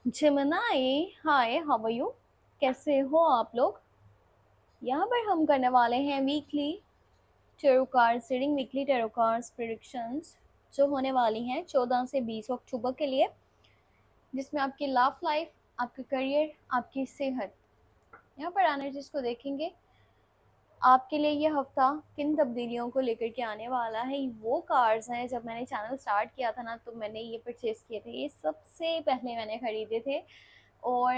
Gemini hi, how are you? कैसे हो आप लोग? यहाँ पर हम करने वाले हैं weekly tarot cards reading, weekly tarot cards predictions जो होने वाली हैं 14 से 20 अक्टूबर के लिए, जिसमें आपकी लव लाइफ, आपका करियर, आपकी सेहत, यहाँ पर एनर्जीज को देखेंगे। आपके लिए ये हफ्ता किन तब्दीलियों को लेकर के आने वाला है, वो कार्ड्स हैं। जब मैंने चैनल स्टार्ट किया था ना, तो मैंने ये परचेज़ किए थे, ये सबसे पहले मैंने ख़रीदे थे और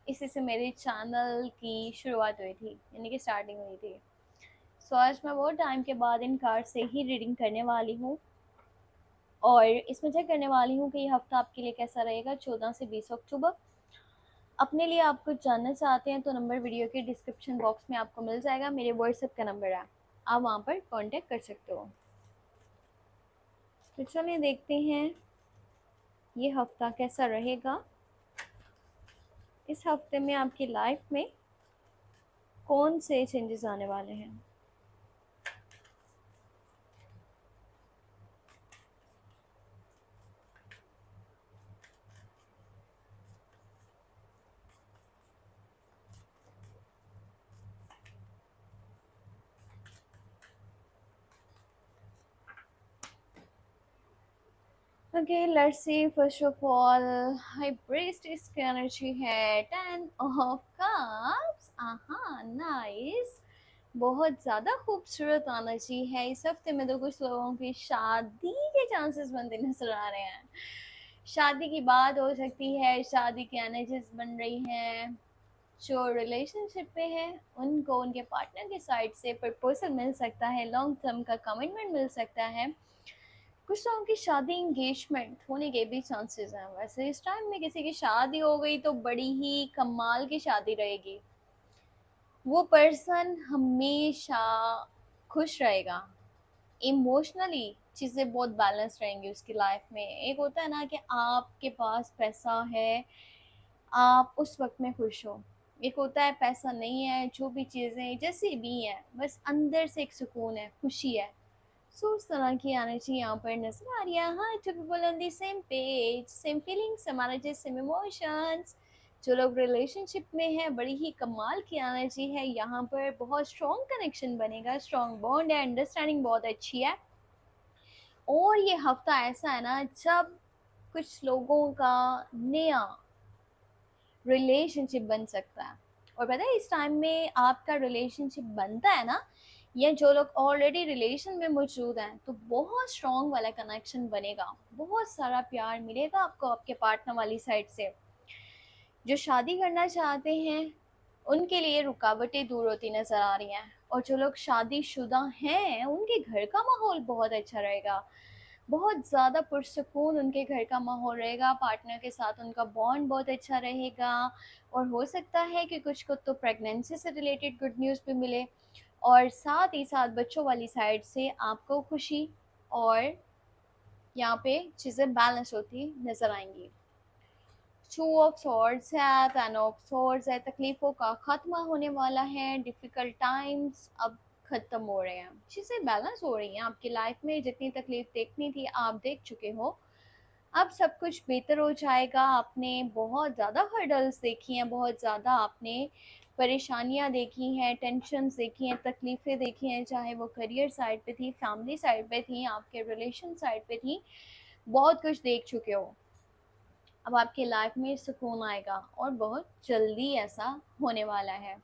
इसी से मेरे चैनल की शुरुआत हुई थी, यानी कि स्टार्टिंग हुई थी। सो आज मैं बहुत टाइम के बाद इन कार्ड से ही रीडिंग करने वाली हूँ और इसमें चेक करने वाली हूँ कि ये हफ्ता आपके लिए कैसा रहेगा 14 से 20 अक्टूबर। अपने लिए आप कुछ जानना चाहते हैं तो नंबर वीडियो के डिस्क्रिप्शन बॉक्स में आपको मिल जाएगा, मेरे व्हाट्सएप का नंबर है, आप वहाँ पर कांटेक्ट कर सकते हो। तो चलिए देखते हैं ये हफ्ता कैसा रहेगा। इस हफ्ते में आपकी लाइफ में कौन से चेंजेस आने वाले हैं? Okay, let's see. First of all, high priest इसकी एनर्जी है 10 of cups. नाइस, बहुत ज़्यादा खूबसूरत एनर्जी है। इस हफ्ते में तो कुछ लोगों की शादी के चांसेस बनते नजर आ रहे हैं। शादी की बात हो सकती है, शादी की एनर्जीज बन रही हैं। जो रिलेशनशिप में है उनको उनके पार्टनर की साइड से प्रपोजल मिल सकता है, लॉन्ग टर्म का कमिटमेंट मिल सकता है। कुछ लोगों की शादी एंगेजमेंट होने के भी चांसेस हैं। वैसे इस टाइम में किसी की शादी हो गई तो बड़ी ही कमाल की शादी रहेगी। वो पर्सन हमेशा खुश रहेगा, इमोशनली चीज़ें बहुत बैलेंस रहेंगी उसकी लाइफ में। एक होता है ना कि आपके पास पैसा है, आप उस वक्त में खुश हो। एक होता है पैसा नहीं है, जो भी चीज़ें जैसी भी हैं, बस अंदर से एक सुकून है, खुशी है। सो उस तरह की एनर्जी यहाँ पर नजर आ रही है। हाँ, two people on the same page, same feelings, हमारा जैसे सेम इमोशंस। जो लोग रिलेशनशिप में है, बड़ी ही कमाल की एनर्जी है यहाँ पर। बहुत स्ट्रॉन्ग कनेक्शन बनेगा, स्ट्रॉन्ग बॉन्ड है, अंडरस्टैंडिंग बहुत अच्छी है। और ये हफ्ता ऐसा है ना जब कुछ लोगों का नया रिलेशनशिप बन सकता है। और पता है इस टाइम में आपका रिलेशनशिप बनता है ना, या जो लोग ऑलरेडी रिलेशन में मौजूद हैं, तो बहुत स्ट्रॉन्ग वाला कनेक्शन बनेगा, बहुत सारा प्यार मिलेगा आपको आपके पार्टनर वाली साइड से। जो शादी करना चाहते हैं उनके लिए रुकावटें दूर होती नज़र आ रही हैं, और जो लोग शादीशुदा हैं उनके घर का माहौल बहुत अच्छा रहेगा, बहुत ज़्यादा पुरसकून उनके घर का माहौल रहेगा। पार्टनर के साथ उनका बॉन्ड बहुत अच्छा रहेगा, और हो सकता है कि कुछ को तो प्रेगनेंसी से रिलेटेड गुड न्यूज़ भी मिले, और साथ ही साथ बच्चों वाली साइड से आपको खुशी और यहाँ पे चीज़ें बैलेंस होती नज़र आएंगी। टू ऑफ सॉर्ड्स है, टेन ऑफ सॉर्ड्स है, तकलीफ़ों का ख़त्म होने वाला है, डिफ़िकल्ट टाइम्स अब ख़त्म हो रहे हैं, चीज़ें बैलेंस हो रही हैं आपकी लाइफ में। जितनी तकलीफ़ देखनी थी आप देख चुके हो, अब सब कुछ बेहतर हो जाएगा। आपने बहुत ज़्यादा हर्डल्स देखी हैं, बहुत ज़्यादा आपने परेशानियाँ देखी हैं, टेंशन्स देखी हैं, तकलीफ़ें देखी हैं, चाहे वो करियर साइड पे थी, फैमिली साइड पे थी, आपके रिलेशन साइड पे थी, बहुत कुछ देख चुके हो। अब आपकी लाइफ में सुकून आएगा और बहुत जल्दी ऐसा होने वाला है।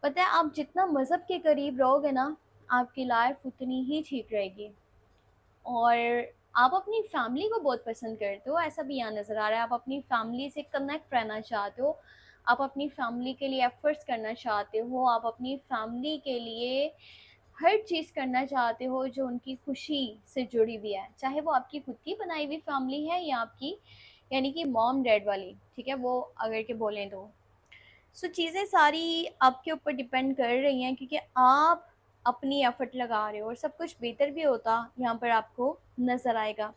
पता है आप जितना मज़हब के करीब रहोगे ना, आपकी लाइफ उतनी ही ठीक रहेगी। और आप अपनी फैमिली को बहुत पसंद करते हो, ऐसा भी यहाँ नज़र आ रहा है। आप अपनी फैमिली से कनेक्ट रहना चाहते हो, आप अपनी फैमिली के लिए एफर्ट्स करना चाहते हो, आप अपनी फैमिली के लिए हर चीज़ करना चाहते हो जो उनकी खुशी से जुड़ी हुई है, चाहे वो आपकी खुद की बनाई हुई फैमिली है या आपकी यानी कि मॉम डैड वाली, ठीक है, वो अगर के बोलें तो। सो चीज़ें सारी आपके ऊपर डिपेंड कर रही हैं, क्योंकि आप अपनी एफर्ट लगा रहे हो, और सब कुछ बेहतर भी होता यहाँ पर आपको नज़र आएगा।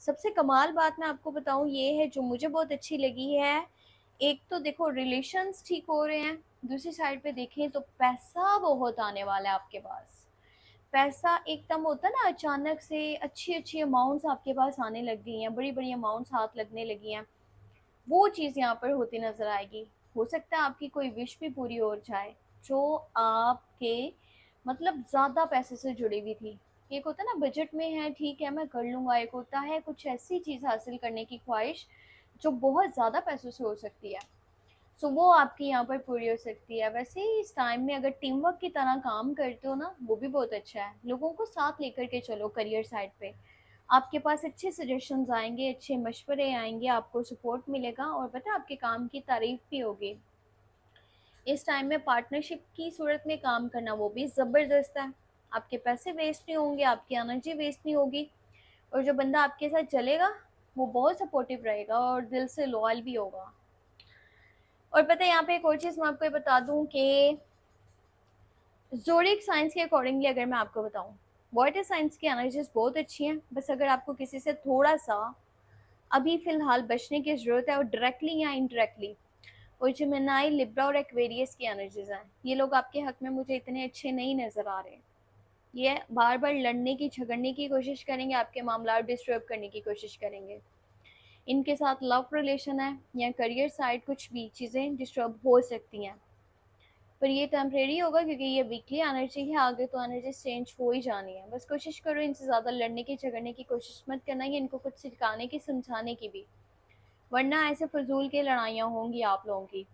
सबसे कमाल बात मैं आपको बताऊँ ये है जो मुझे बहुत अच्छी लगी है। एक तो देखो रिलेशंस ठीक हो रहे हैं, दूसरी साइड पे देखें तो पैसा बहुत आने वाला है आपके पास। पैसा एकदम होता है ना, अचानक से अच्छी अच्छी अमाउंट्स आपके पास आने लग गई हैं, बड़ी बड़ी अमाउंट्स हाथ लगने लगी हैं, वो चीज़ यहाँ पर होती नज़र आएगी। हो सकता है आपकी कोई विश भी पूरी हो जाए जो आपके मतलब ज़्यादा पैसे से जुड़ी हुई थी। एक होता है ना बजट में है, ठीक है मैं कर लूँगा, एक होता है कुछ ऐसी चीज़ हासिल करने की ख्वाहिश जो बहुत ज़्यादा पैसों से हो सकती है। सो वो आपकी यहाँ पर पूरी हो सकती है। वैसे ही इस टाइम में अगर टीम वर्क की तरह काम करते हो ना, वो भी बहुत अच्छा है। लोगों को साथ लेकर के चलो करियर साइड पे, आपके पास अच्छे सजेशंस आएंगे, अच्छे मशवरे आएंगे, आपको सपोर्ट मिलेगा और पता है आपके काम की तारीफ भी होगी। इस टाइम में पार्टनरशिप की सूरत में काम करना वो भी ज़बरदस्त है। आपके पैसे वेस्ट नहीं होंगे, आपकी एनर्जी वेस्ट नहीं होगी, और जो बंदा आपके साथ चलेगा वो बहुत सपोर्टिव रहेगा और दिल से लॉयल भी होगा। और पता है यहाँ पे एक और चीज़ मैं आपको ये बता दूँ कि ज़ोडिएक साइंस के अकॉर्डिंगली अगर मैं आपको बताऊँ, वाटर साइंस की एनर्जीज बहुत अच्छी हैं। बस अगर आपको किसी से थोड़ा सा अभी फ़िलहाल बचने की ज़रूरत है, और डायरेक्टली या इनडायरेक्टली, और जेमिनी, लिब्रा और एक्वेरियस की एनर्जीज हैं। ये लोग आपके हक में मुझे इतने अच्छे नहीं नज़र आ रहे। ये बार बार लड़ने की, झगड़ने की कोशिश करेंगे, आपके मामला डिस्टर्ब करने की कोशिश करेंगे। इनके साथ लव रिलेशन है या करियर साइड, कुछ भी चीज़ें डिस्टर्ब हो सकती हैं, पर ये टेम्परेरी होगा क्योंकि ये वीकली एनर्जी है। आगे तो एनर्जी चेंज हो ही जानी है। बस कोशिश करो इनसे ज़्यादा लड़ने की, झगड़ने की कोशिश मत करना, या इनको कुछ सिखाने की, समझाने की भी, वरना ऐसे फजूल की लड़ाइयाँ होंगी आप लोगों की।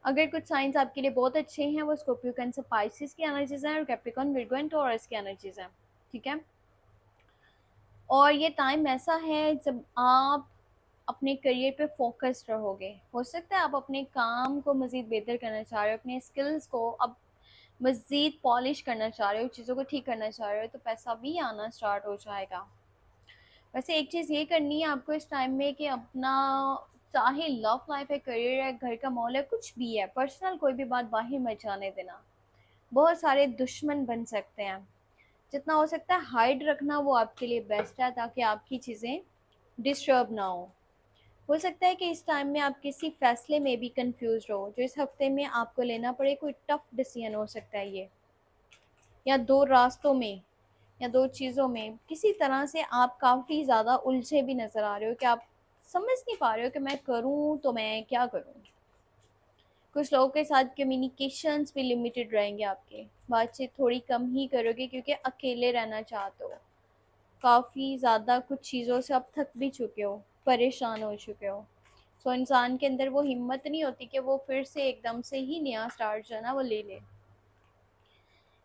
अगर कुछ साइंस आपके लिए बहुत अच्छे हैं, वो स्कॉर्पियो, कैंसर, पाइसिस की एनर्जीज हैं, और कैप्रिकॉर्न, विर्गो एंड टॉरस की एनर्जीज हैं। ठीक है, और ये टाइम ऐसा है जब आप अपने करियर पे फोकस्ड रहोगे। हो सकता है आप अपने काम को मज़ीद बेहतर करना चाह रहे हो, अपने स्किल्स को अब मज़ीद पॉलिश करना चाह रहे हो, चीज़ों को ठीक करना चाह रहे हो, तो पैसा भी आना स्टार्ट हो जाएगा। वैसे एक चीज़ ये करनी है आपको इस टाइम में कि अपना, चाहे लव लाइफ है, करियर है, घर का माहौल है, कुछ भी है, पर्सनल कोई भी बात बाहर मत जाने देना। बहुत सारे दुश्मन बन सकते हैं, जितना हो सकता है हाइड रखना वो आपके लिए बेस्ट है, ताकि आपकी चीज़ें डिस्टर्ब ना हो सकता है कि इस टाइम में आप किसी फैसले में भी कंफ्यूज हो, जो इस हफ्ते में आपको लेना पड़े। कोई टफ डिसीजन हो सकता है ये, या दो रास्तों में, या दो चीज़ों में किसी तरह से आप काफ़ी ज़्यादा उलझे भी नज़र आ रहे हो, कि आप समझ नहीं पा रहे हो कि मैं करूँ तो मैं क्या करूँ। कुछ लोगों के साथ कम्युनिकेशंस भी लिमिटेड रहेंगे आपके, बातचीत थोड़ी कम ही करोगे क्योंकि अकेले रहना चाहते हो। काफ़ी ज़्यादा कुछ चीज़ों से आप थक भी चुके हो, परेशान हो चुके हो। सो इंसान के अंदर वो हिम्मत नहीं होती कि वो फिर से एकदम से ही नया स्टार्ट जो है ना वो ले ले।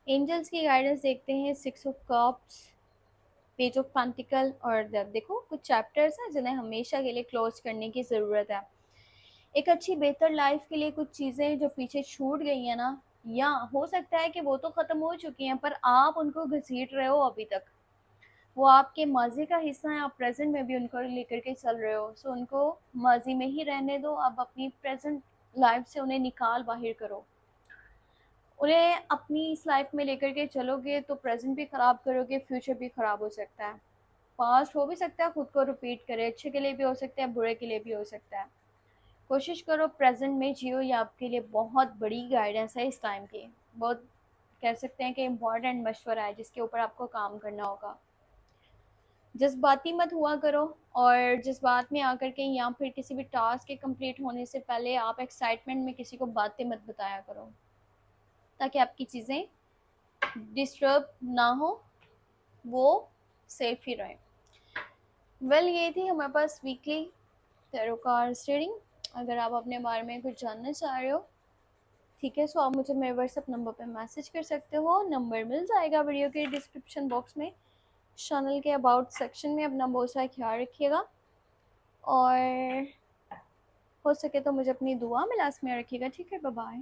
एंजल्स की गाइडेंस देखते हैं, 6 of cups, page of pentacle और देखो कुछ चैप्टर्स हैं जिन्हें हमेशा के लिए क्लोज करने की ज़रूरत है। एक अच्छी बेहतर लाइफ के लिए कुछ चीज़ें जो पीछे छूट गई हैं ना, या हो सकता है कि वो तो ख़त्म हो चुकी हैं पर आप उनको घसीट रहे हो अभी तक, वो आपके माजी का हिस्सा है, आप प्रेजेंट में भी उनको लेकर के चल रहे हो। सो उनको माजी में ही रहने दो, अब अपनी प्रेजेंट लाइफ से उन्हें निकाल बाहर करो। उन्हें अपनी इस लाइफ में लेकर के चलोगे तो प्रेजेंट भी ख़राब करोगे, फ्यूचर भी ख़राब हो सकता है। पास्ट हो भी सकता है खुद को रिपीट करे, अच्छे के लिए भी हो सकता है, बुरे के लिए भी हो सकता है। कोशिश करो प्रेजेंट में जियो, ये आपके लिए बहुत बड़ी गाइडेंस है इस टाइम की। बहुत कह सकते हैं कि इम्पॉर्टेंट मशवरा है जिसके ऊपर आपको काम करना होगा। जज्बाती मत हुआ करो, और जज्बात में आकर के या फिर किसी भी टास्क के कंप्लीट होने से पहले आप एक्साइटमेंट में किसी को बातें मत बताया करो, ताकि आपकी चीज़ें डिस्टर्ब ना हो, वो सेफ ही रहे। वेल ये थी हमारे पास वीकली टैरो कार्ड रीडिंग। अगर आप अपने बारे में कुछ जानना चाह रहे हो, ठीक है, सो आप मुझे मेरे व्हाट्सएप नंबर पे मैसेज कर सकते हो। नंबर मिल जाएगा वीडियो के डिस्क्रिप्शन बॉक्स में, चैनल के अबाउट सेक्शन में। अपना बहुत सारा ख्याल रखिएगा, और हो सके तो मुझे अपनी दुआ में लास्ट में रखिएगा। ठीक है, बाय बाय।